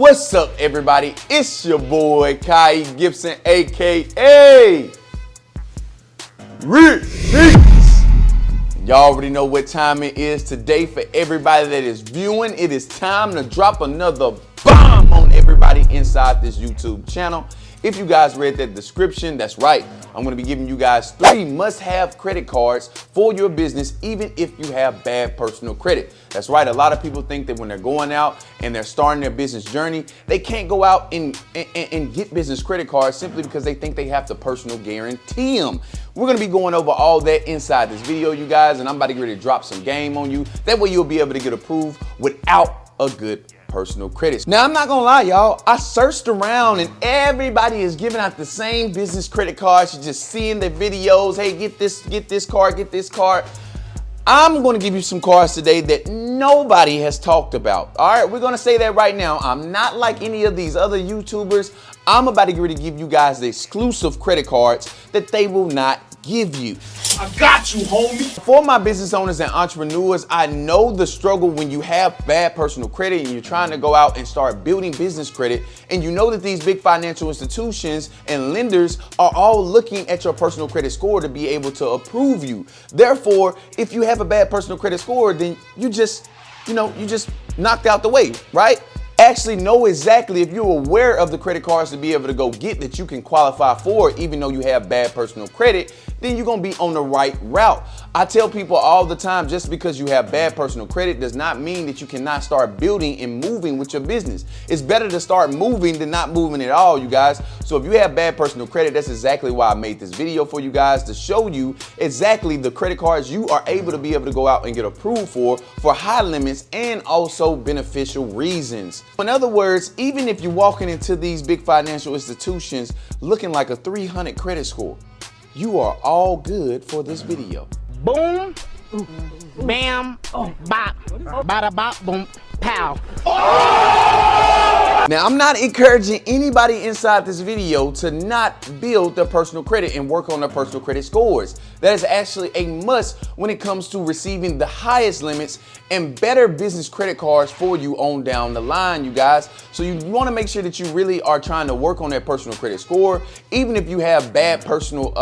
What's up, everybody? It's your boy Kai Gibson, aka Rich Beats. Y'all already know what time it is today. For everybody that is viewing, it is time to drop another bomb on everybody inside this YouTube channel. If you guys read that description, that's right. I'm gonna be giving you guys 3 must-have credit cards for your business, even if you have bad personal credit. That's right, a lot of people think that when they're going out and they're starting their business journey, they can't go out and get business credit cards simply because they think they have to personal guarantee them. We're gonna be going over all that inside this video, you guys, and I'm about to get ready to drop some game on you. That way you'll be able to get approved without a good personal credit. Now, I'm not gonna lie, y'all. I searched around and everybody is giving out the same business credit cards. You're just seeing their videos. Hey, get this card, get this card. I'm gonna give you some cards today that nobody has talked about. All right, we're gonna say that right now. I'm not like any of these other YouTubers. I'm about to get ready to give you guys the exclusive credit cards that they will not give you. I got you, homie. For my business owners and entrepreneurs, I know the struggle when you have bad personal credit and you're trying to go out and start building business credit, and you know that these big financial institutions and lenders are all looking at your personal credit score to be able to approve you. Therefore, if you have a bad personal credit score, then you just knocked out the way, right? Actually know exactly, if you're aware of the credit cards to be able to go get that you can qualify for, even though you have bad personal credit, then you're gonna be on the right route. I tell people all the time, just because you have bad personal credit does not mean that you cannot start building and moving with your business. It's better to start moving than not moving at all, you guys. So if you have bad personal credit, that's exactly why I made this video for you guys, to show you exactly the credit cards you are able to go out and get approved for high limits and also beneficial reasons. In other words, even if you're walking into these big financial institutions looking like a 300 credit score, you are all good for this video. Boom, bam, bop, bada bop, boom, pow. Now, I'm not encouraging anybody inside this video to not build their personal credit and work on their personal credit scores. That is actually a must when it comes to receiving the highest limits and better business credit cards for you on down the line, you guys. So you want to make sure that you really are trying to work on that personal credit score, even if you have bad personal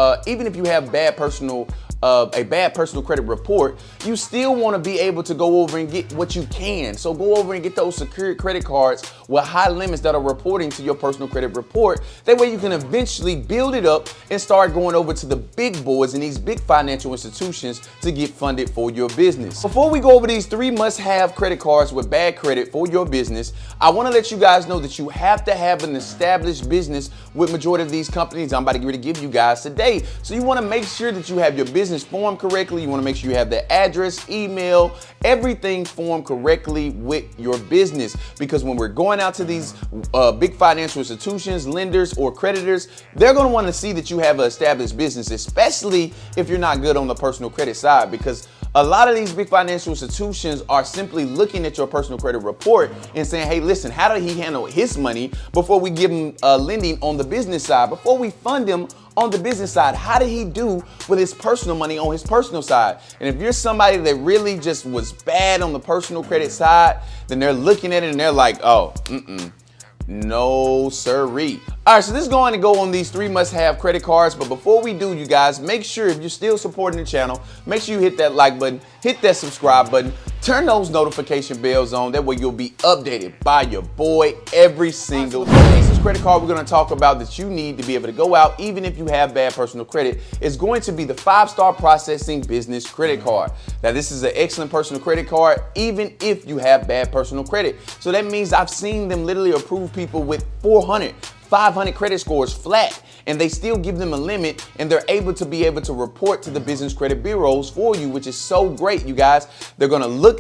credit report, you still want to be able to go over and get what you can. So go over and get those secured credit cards with high limits that are reporting to your personal credit report. That way you can eventually build it up and start going over to the big boys and these big financial institutions to get funded for your business. Before we go over these 3 must-have credit cards with bad credit for your business, I want to let you guys know that you have to have an established business with majority of these companies I'm about to give you guys today. So you want to make sure that you have your business formed correctly. You want to make sure you have the address, email, everything formed correctly with your business, because when we're going out to these big financial institutions, lenders, or creditors, they're going to want to see that you have an established business, especially if you're not good on the personal credit side, because a lot of these big financial institutions are simply looking at your personal credit report and saying, hey, listen, how did he handle his money before we give him lending on the business side? Before we fund him on the business side, how did he do with his personal money on his personal side? And if you're somebody that really just was bad on the personal credit side, then they're looking at it and they're like, oh, no sirree. All right, so this is going to go on these 3 must-have credit cards. But before we do, you guys, make sure, if you're still supporting the channel, make sure you hit that like button, hit that subscribe button, turn those notification bells on. That way you'll be updated by your boy every single day. This credit card we're going to talk about that you need to be able to go out even if you have bad personal credit is going to be the 5-star processing business credit card. Now, this is an excellent personal credit card even if you have bad personal credit. So that means I've seen them literally approve people with 400, 500 credit scores flat, and they still give them a limit, and they're able to report to the business credit bureaus for you, which is so great, you guys. They're gonna look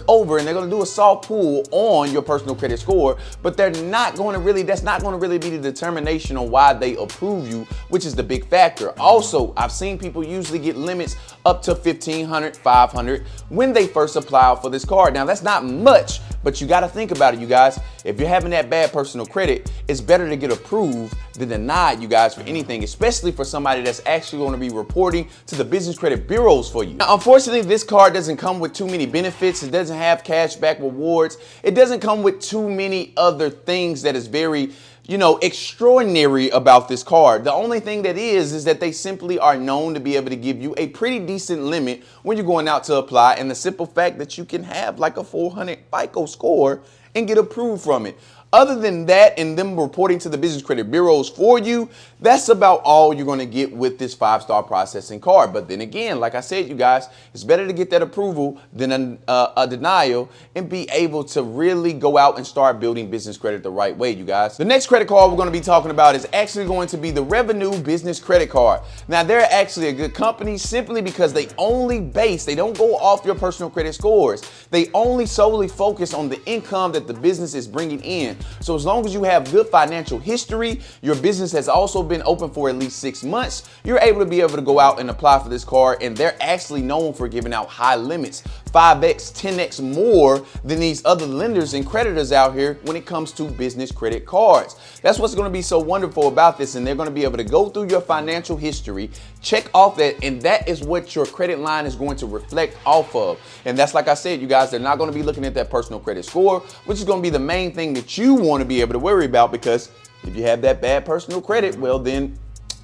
over and they're gonna do a soft pull on your personal credit score, but that's not gonna really be the determination on why they approve you, which is the big factor. Also, I've seen people usually get limits up to $1,500, $500 when they first apply for this card. Now, that's not much, But you got to think about it, you guys. If you're having that bad personal credit, it's better to get approved than denied, you guys, for anything, especially for somebody that's actually going to be reporting to the business credit bureaus for you. Now, unfortunately, this card doesn't come with too many benefits. It doesn't have cashback rewards. It doesn't come with too many other things that is very, extraordinary about this card. The only thing that is that they simply are known to be able to give you a pretty decent limit when you're going out to apply, and the simple fact that you can have like a 400 FICO score and get approved from it. Other than that, and them reporting to the business credit bureaus for you, that's about all you're going to get with this 5-star processing card. But then again, like I said, you guys, it's better to get that approval than a denial and be able to really go out and start building business credit the right way, you guys. The next credit card we're going to be talking about is actually going to be the Revenue Business Credit Card. Now, they're actually a good company simply because they don't go off your personal credit scores. They only solely focus on the income that the business is bringing in. So as long as you have good financial history, your business has also been open for at least 6 months, you're able to go out and apply for this card. And they're actually known for giving out high limits, 5x, 10x more than these other lenders and creditors out here when it comes to business credit cards. That's what's going to be so wonderful about this. And they're going to be able to go through your financial history, check off that, and that is what your credit line is going to reflect off of. And that's, like I said, you guys, they're not going to be looking at that personal credit score, which is going to be the main thing that you want to be able to worry about, because if you have that bad personal credit, well then,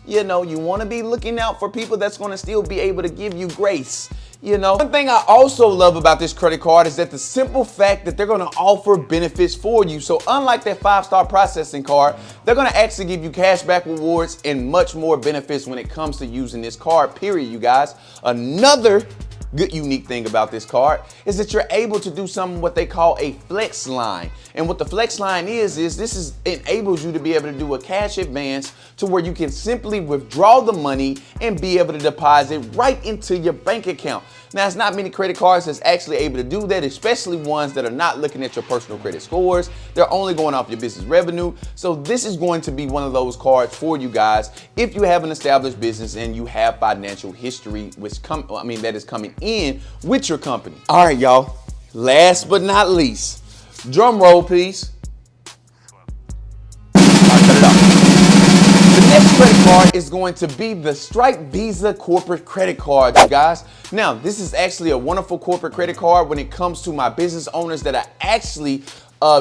you want to be looking out for people that's going to still be able to give you grace. One thing I also love about this credit card is that the simple fact that they're going to offer benefits for you. So unlike that 5-star processing card, they're going to actually give you cashback rewards and much more benefits when it comes to using this card, period, you guys. Another good unique thing about this card is that you're able to do something what they call a flex line. And what the flex line is this enables you to be able to do a cash advance to where you can simply withdraw the money and be able to deposit right into your bank account. Now, it's not many credit cards that's actually able to do that, especially ones that are not looking at your personal credit scores. They're only going off your business revenue. So this is going to be one of those cards for you guys if you have an established business and you have financial history that is coming in with your company. All right, y'all. Last but not least, drum roll, please. All right, cut it off. The next credit card is going to be the Stripe Visa Corporate Credit Card, you guys. Now, this is actually a wonderful corporate credit card when it comes to my business owners that are actually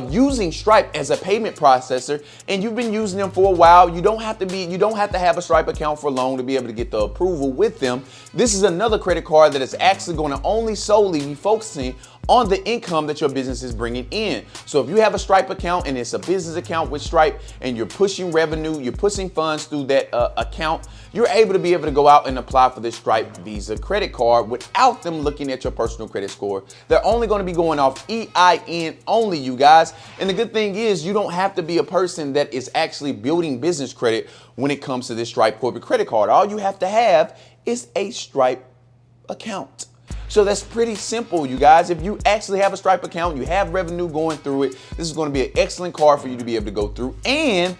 using Stripe as a payment processor, and you've been using them for a while. You don't have to have a Stripe account for long to be able to get the approval with them. This is another credit card that is actually going to only solely be focusing on the income that your business is bringing in. So if you have a Stripe account and it's a business account with Stripe and you're pushing revenue, you're pushing funds through that account, you're able to go out and apply for this Stripe Visa credit card without them looking at your personal credit score. They're only going to be going off EIN only, you guys. And the good thing is you don't have to be a person that is actually building business credit when it comes to this Stripe corporate credit card. All you have to have is a Stripe account. So that's pretty simple, you guys. If you actually have a Stripe account, you have revenue going through it, this is going to be an excellent card for you to be able to go through. And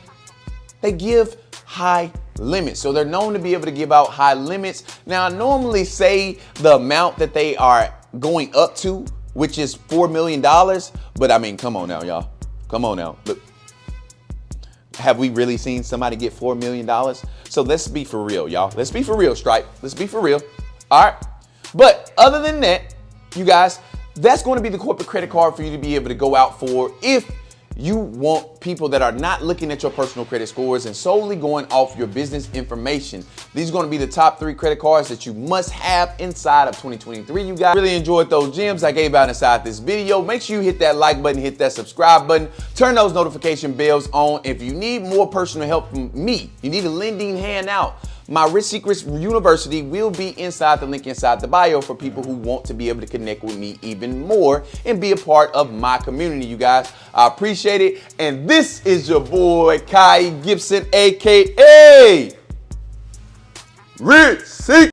they give high limits. So they're known to be able to give out high limits. Now, I normally say the amount that they are going up to, which is $4 million. But I mean, come on now, y'all. Come on now. Look, have we really seen somebody get $4 million? So let's be for real, y'all. Let's be for real, Stripe. Let's be for real. All right. But other than that, you guys, that's going to be the corporate credit card for you to be able to go out for if you want people that are not looking at your personal credit scores and solely going off your business information. These are going to be the top 3 credit cards that you must have inside of 2023. You guys really enjoyed those gems I gave out inside this video. Make sure you hit that like button, hit that subscribe button, turn those notification bells on. If you need more personal help from me, you need a lending hand out, my Rich Secrets University will be inside the link inside the bio for people who want to be able to connect with me even more and be a part of my community, you guys. I appreciate it. And this is your boy, Kai Gibson, aka Rich Secrets.